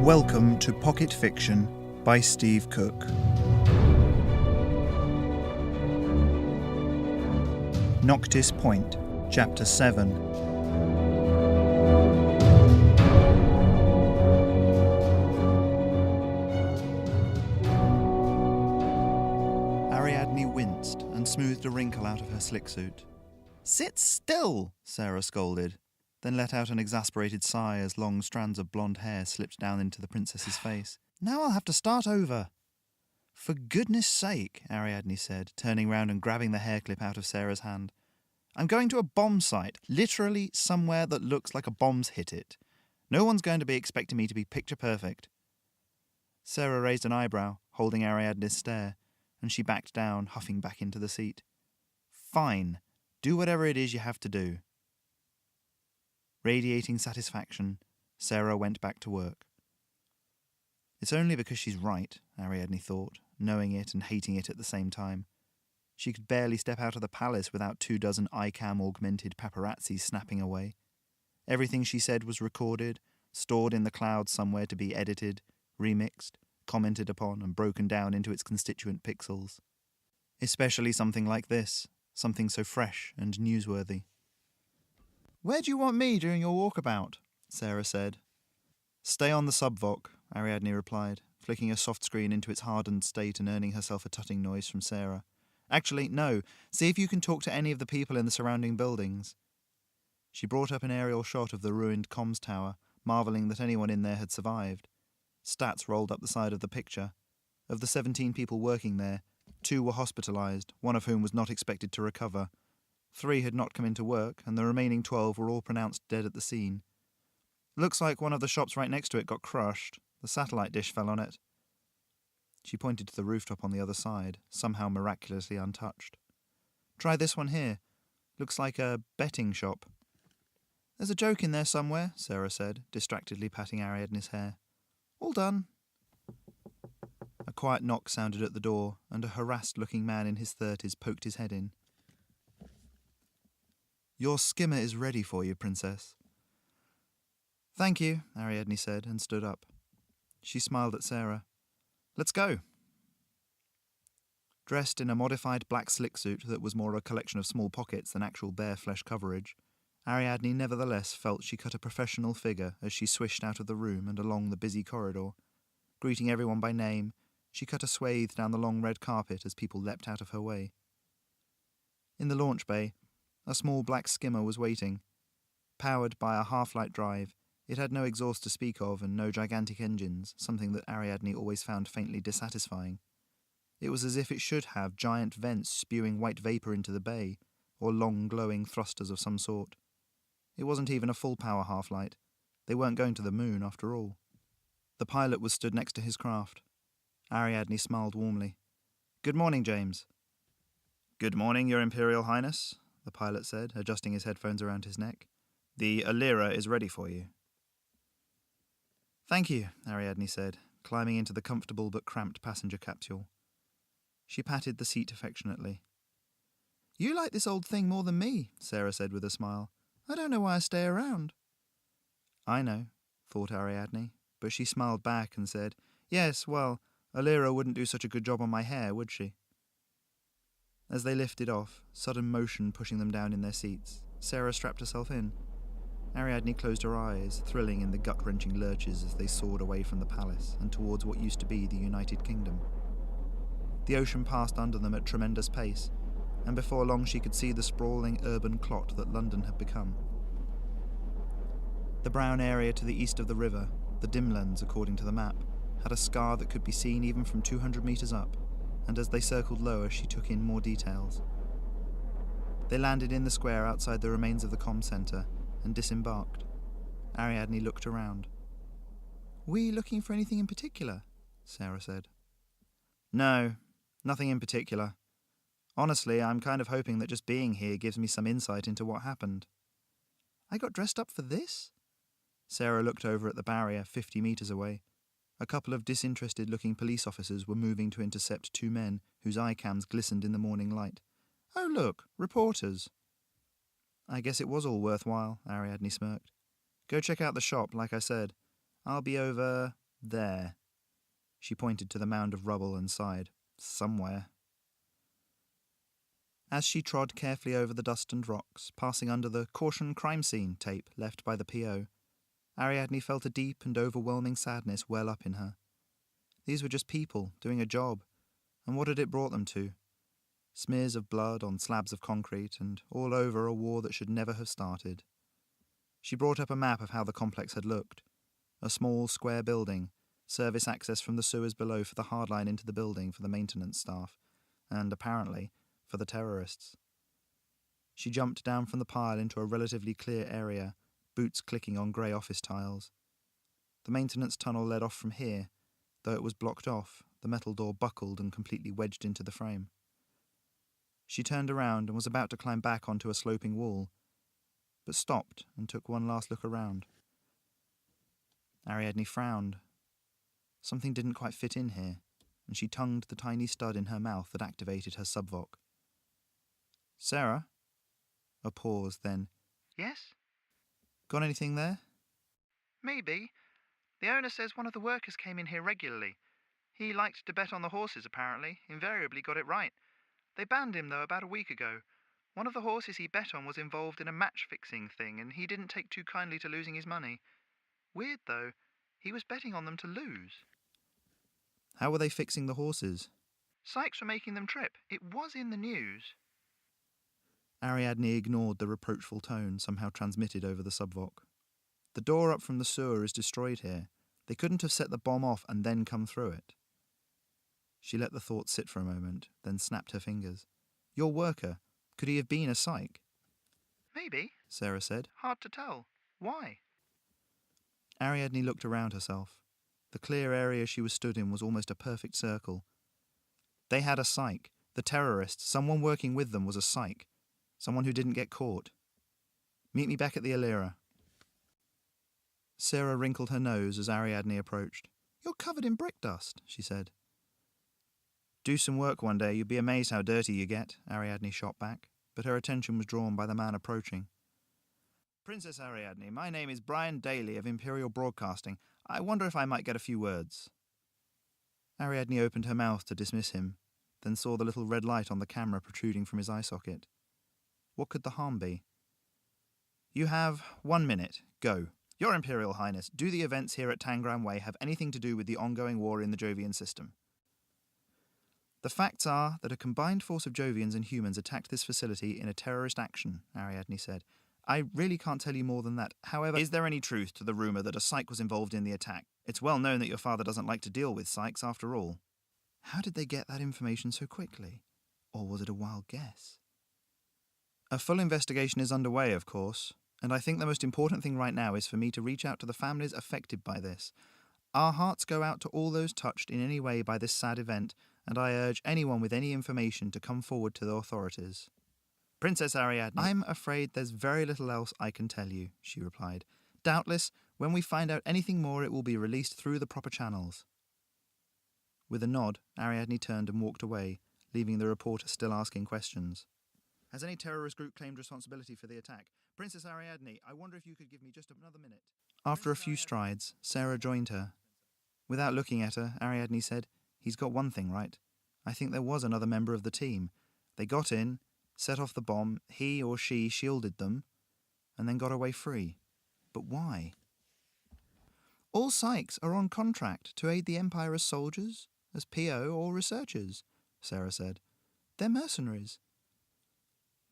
Welcome to Pocket Fiction by Steve Cook. Noctis Point, Chapter 7. Ariadne winced and smoothed a wrinkle out of her slick suit. "Sit still," Sera scolded, then let out an exasperated sigh as long strands of blonde hair slipped down into the princess's face. "Now I'll have to start over." "For goodness sake," Ariadne said, turning round and grabbing the hair clip out of Sera's hand. "I'm going to a bomb site, literally somewhere that looks like a bomb's hit it. No one's going to be expecting me to be picture perfect." Sera raised an eyebrow, holding Ariadne's stare, and she backed down, huffing back into the seat. "Fine. Do whatever it is you have to do." Radiating satisfaction, Sera went back to work. It's only because she's right, Ariadne thought, knowing it and hating it at the same time. She could barely step out of the palace without 24 iCam-augmented paparazzi snapping away. Everything she said was recorded, stored in the cloud somewhere to be edited, remixed, commented upon, and broken down into its constituent pixels. Especially something like this, something so fresh and newsworthy. "Where do you want me during your walkabout?" Sera said. "Stay on the subvoc," Ariadne replied, flicking a soft screen into its hardened state and earning herself a tutting noise from Sera. "Actually, no. See if you can talk to any of the people in the surrounding buildings." She brought up an aerial shot of the ruined comms tower, marvelling that anyone in there had survived. Stats rolled up the side of the picture. Of the 17 people working there, 2 were hospitalised, one of whom was not expected to recover. 3 had not come into work, and the remaining 12 were all pronounced dead at the scene. "Looks like one of the shops right next to it got crushed. The satellite dish fell on it." She pointed to the rooftop on the other side, somehow miraculously untouched. "Try this one here. Looks like a betting shop." "There's a joke in there somewhere," Sera said, distractedly patting Ariadne's hair. "All done." A quiet knock sounded at the door, and a harassed-looking man in his 30s poked his head in. "Your skimmer is ready for you, Princess." "Thank you," Ariadne said, and stood up. She smiled at Sera. "Let's go." Dressed in a modified black slick suit that was more a collection of small pockets than actual bare flesh coverage, Ariadne nevertheless felt she cut a professional figure as she swished out of the room and along the busy corridor. Greeting everyone by name, she cut a swathe down the long red carpet as people leapt out of her way. In the launch bay, a small black skimmer was waiting. Powered by a half-light drive, it had no exhaust to speak of and no gigantic engines, something that Ariadne always found faintly dissatisfying. It was as if it should have giant vents spewing white vapour into the bay, or long glowing thrusters of some sort. It wasn't even a full-power half-light. They weren't going to the moon, after all. The pilot was stood next to his craft. Ariadne smiled warmly. "Good morning, James." "Good morning, Your Imperial Highness," the pilot said, adjusting his headphones around his neck. "The Alira is ready for you." "Thank you," Ariadne said, climbing into the comfortable but cramped passenger capsule. She patted the seat affectionately. "You like this old thing more than me," Sera said with a smile. "I don't know why I stay around." "I know," thought Ariadne, but she smiled back and said, "Yes, well, Alira wouldn't do such a good job on my hair, would she?" As they lifted off, sudden motion pushing them down in their seats, Sera strapped herself in. Ariadne closed her eyes, thrilling in the gut-wrenching lurches as they soared away from the palace and towards what used to be the United Kingdom. The ocean passed under them at tremendous pace, and before long she could see the sprawling urban clot that London had become. The brown area to the east of the river, the Dimlands according to the map, had a scar that could be seen even from 200 metres up, and as they circled lower she took in more details. They landed in the square outside the remains of the comm centre and disembarked. Ariadne looked around. "We looking for anything in particular?" Sera said. "No, nothing in particular. Honestly, I'm kind of hoping that just being here gives me some insight into what happened." "I got dressed up for this?" Sera looked over at the barrier 50 metres away. A couple of disinterested-looking police officers were moving to intercept 2 men whose eye-cams glistened in the morning light. "Oh, look, reporters." "I guess it was all worthwhile," Ariadne smirked. "Go check out the shop, like I said. I'll be over There. She pointed to the mound of rubble and sighed. Somewhere. As she trod carefully over the dust and rocks, passing under the "Caution Crime Scene" tape left by the PO, Ariadne felt a deep and overwhelming sadness well up in her. These were just people, doing a job, and what had it brought them to? Smears of blood on slabs of concrete, and all over a war that should never have started. She brought up a map of how the complex had looked. A small, square building, service access from the sewers below for the hardline into the building for the maintenance staff, and, apparently, for the terrorists. She jumped down from the pile into a relatively clear area, boots clicking on grey office tiles. The maintenance tunnel led off from here, though it was blocked off, the metal door buckled and completely wedged into the frame. She turned around and was about to climb back onto a sloping wall, but stopped and took one last look around. Ariadne frowned. Something didn't quite fit in here, and she tongued the tiny stud in her mouth that activated her subvoc. "Sera?" A pause, then. "Yes? "Got anything there?" Maybe. The owner says one of the workers came in here regularly. He liked to bet on the horses, apparently. Invariably got it right. They banned him, though, about a week ago. One of the horses he bet on was involved in a match-fixing thing, and he didn't take too kindly to losing his money. Weird, though. He was betting on them to lose. How were they fixing the horses? Sykes were making them trip. It was in the news." Ariadne ignored the reproachful tone somehow transmitted over the subvoc. The door up from the sewer is destroyed here. They couldn't have set the bomb off and then come through it. She let the thought sit for a moment, then snapped her fingers. "Your worker, could he have been a psych?" "Maybe," Sera said. "Hard to tell. Why?" Ariadne looked around herself. The clear area she was stood in was almost a perfect circle. They had a psych. The terrorists, someone working with them, was a psych. Someone who didn't get caught. "Meet me back at the Alira." Sera wrinkled her nose as Ariadne approached. "You're covered in brick dust," she said. "Do some work one day, you'd be amazed how dirty you get," Ariadne shot back, but her attention was drawn by the man approaching. "Princess Ariadne, my name is Brian Daly of Imperial Broadcasting. I wonder if I might get a few words." Ariadne opened her mouth to dismiss him, then saw the little red light on the camera protruding from his eye socket. What could the harm be? "You have 1 minute. Go. Your Imperial Highness, do the events here at Tangram Way have anything to do with the ongoing war in the Jovian system?" "The facts are that a combined force of Jovians and humans attacked this facility in a terrorist action," Ariadne said. "I really can't tell you more than that. However, is there any truth to the rumour that a psych was involved in the attack? It's well known that your father doesn't like to deal with psychs after all." How did they get that information so quickly? Or was it a wild guess? "A full investigation is underway, of course, and I think the most important thing right now is for me to reach out to the families affected by this. Our hearts go out to all those touched in any way by this sad event, and I urge anyone with any information to come forward to the authorities." "Princess Ariadne, I'm afraid there's very little else I can tell you," she replied. "Doubtless, when we find out anything more, it will be released through the proper channels." With a nod, Ariadne turned and walked away, leaving the reporter still asking questions. "Has any terrorist group claimed responsibility for the attack? Princess Ariadne, I wonder if you could give me just another minute." After a few strides, Sera joined her. Without looking at her, Ariadne said, "He's got one thing right. I think there was another member of the team. They got in, set off the bomb, he or she shielded them, and then got away free. But why?" "All psychs are on contract to aid the Empire as soldiers, as PO, or researchers," Sera said. "They're mercenaries."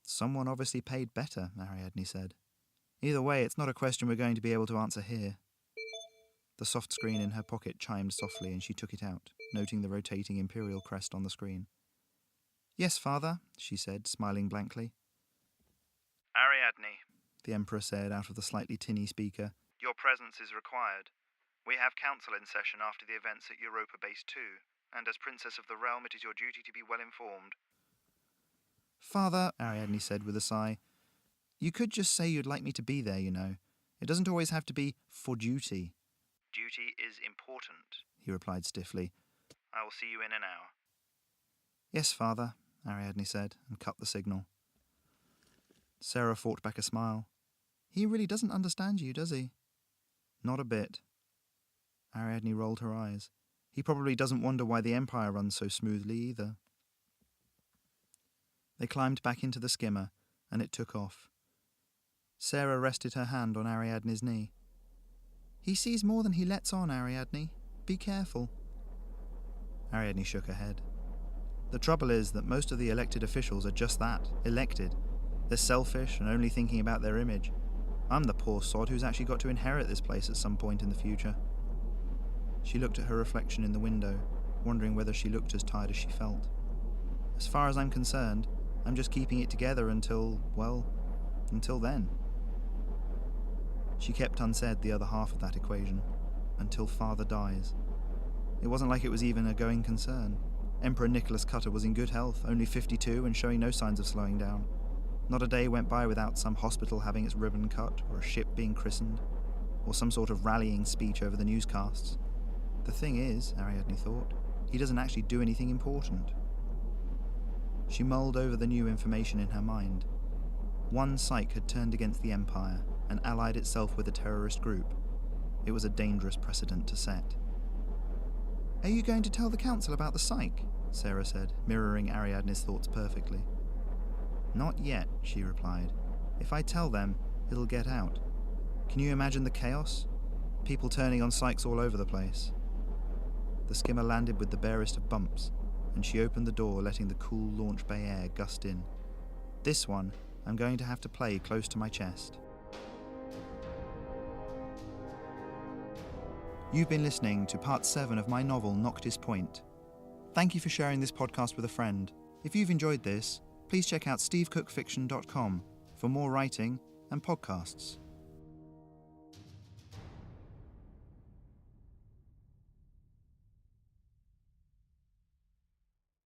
"Someone obviously paid better," Ariadne said. "Either way, it's not a question we're going to be able to answer here." The soft screen in her pocket chimed softly and she took it out, noting the rotating Imperial crest on the screen. "Yes, Father," she said, smiling blankly. "Ariadne," the Emperor said out of the slightly tinny speaker. "Your presence is required. We have council in session after the events at Europa Base 2, and as Princess of the Realm it is your duty to be well informed." "Father," Ariadne said with a sigh, "you could just say you'd like me to be there, you know. It doesn't always have to be for duty." "Duty is important," he replied stiffly. "I will see you in an hour." "Yes, Father," Ariadne said, and cut the signal. Sera fought back a smile. "He really doesn't understand you, does he?" "Not a bit." Ariadne rolled her eyes. He probably doesn't wonder why the Empire runs so smoothly either. They climbed back into the skimmer, and it took off. Sera rested her hand on Ariadne's knee. He sees more than he lets on, Ariadne. Be careful. Ariadne shook her head. The trouble is that most of the elected officials are just that, elected. They're selfish and only thinking about their image. I'm the poor sod who's actually got to inherit this place at some point in the future. She looked at her reflection in the window, wondering whether she looked as tired as she felt. As far as I'm concerned, I'm just keeping it together until then. She kept unsaid the other half of that equation. Until father dies. It wasn't like it was even a going concern. Emperor Nicholas Cutter was in good health, only 52 and showing no signs of slowing down. Not a day went by without some hospital having its ribbon cut, or a ship being christened, or some sort of rallying speech over the newscasts. The thing is, Ariadne thought, he doesn't actually do anything important. She mulled over the new information in her mind. One psych had turned against the Empire and allied itself with a terrorist group. It was a dangerous precedent to set. Are you going to tell the council about the psych? Sera said, mirroring Ariadne's thoughts perfectly. Not yet, she replied. If I tell them, it'll get out. Can you imagine the chaos? People turning on psychs all over the place. The skimmer landed with the barest of bumps, and she opened the door, letting the cool launch bay air gust in. This one, I'm going to have to play close to my chest. You've been listening to part 7 of my novel Noctis Point. Thank you for sharing this podcast with a friend. If you've enjoyed this, please check out stevecookfiction.com for more writing and podcasts.